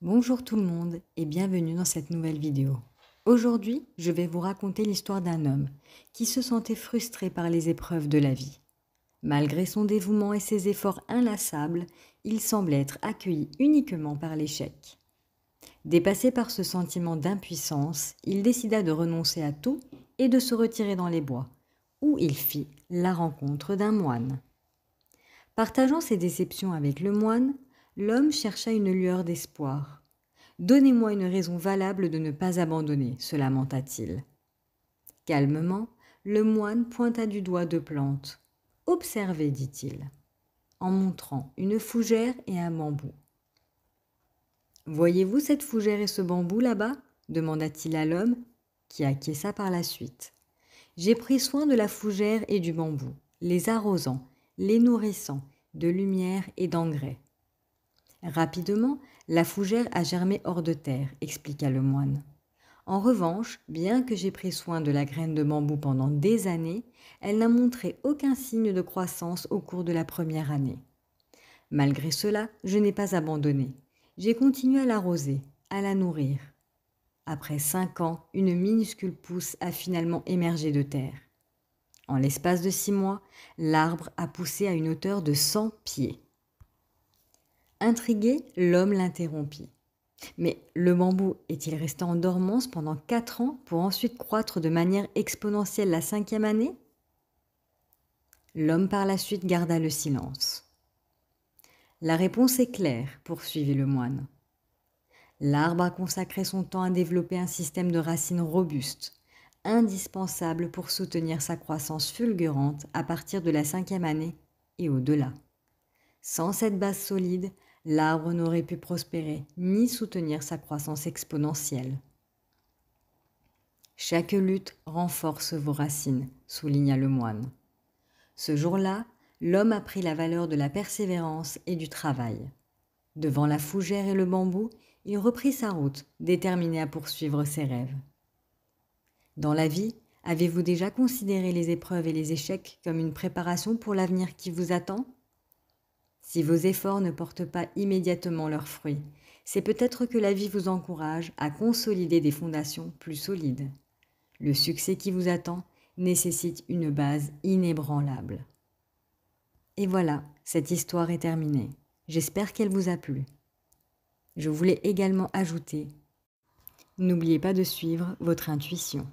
Bonjour tout le monde et bienvenue dans cette nouvelle vidéo. Aujourd'hui, je vais vous raconter l'histoire d'un homme qui se sentait frustré par les épreuves de la vie. Malgré son dévouement et ses efforts inlassables, il semblait être accueilli uniquement par l'échec. Dépassé par ce sentiment d'impuissance, il décida de renoncer à tout et de se retirer dans les bois, où il fit la rencontre d'un moine. Partageant ses déceptions avec le moine, l'homme chercha une lueur d'espoir. « Donnez-moi une raison valable de ne pas abandonner », se lamenta-t-il. Calmement, le moine pointa du doigt deux plantes. « Observez, dit-il, en montrant une fougère et un bambou. « Voyez-vous cette fougère et ce bambou là-bas » demanda-t-il à l'homme, qui acquiesça par la suite. « J'ai pris soin de la fougère et du bambou, les arrosant, les nourrissant de lumière et d'engrais. Rapidement, la fougère a germé hors de terre, expliqua le moine. En revanche, bien que j'ai pris soin de la graine de bambou pendant des années, elle n'a montré aucun signe de croissance au cours de la première année. Malgré cela, je n'ai pas abandonné. J'ai continué à l'arroser, à la nourrir. Après 5 ans, une minuscule pousse a finalement émergé de terre. En l'espace de 6 mois, l'arbre a poussé à une hauteur de 100 pieds. Intrigué, l'homme l'interrompit. « Mais le bambou est-il resté en dormance pendant 4 ans pour ensuite croître de manière exponentielle la 5e année ?» L'homme par la suite garda le silence. « La réponse est claire, poursuivit le moine. L'arbre a consacré son temps à développer un système de racines robuste, indispensable pour soutenir sa croissance fulgurante à partir de la 5e année et au-delà. Sans cette base solide, l'arbre n'aurait pu prospérer ni soutenir sa croissance exponentielle. Chaque lutte renforce vos racines, souligna le moine. Ce jour-là, l'homme apprit la valeur de la persévérance et du travail. Devant la fougère et le bambou, il reprit sa route, déterminé à poursuivre ses rêves. Dans la vie, avez-vous déjà considéré les épreuves et les échecs comme une préparation pour l'avenir qui vous attend ? Si vos efforts ne portent pas immédiatement leurs fruits, c'est peut-être que la vie vous encourage à consolider des fondations plus solides. Le succès qui vous attend nécessite une base inébranlable. Et voilà, cette histoire est terminée. J'espère qu'elle vous a plu. Je voulais également ajouter, n'oubliez pas de suivre votre intuition.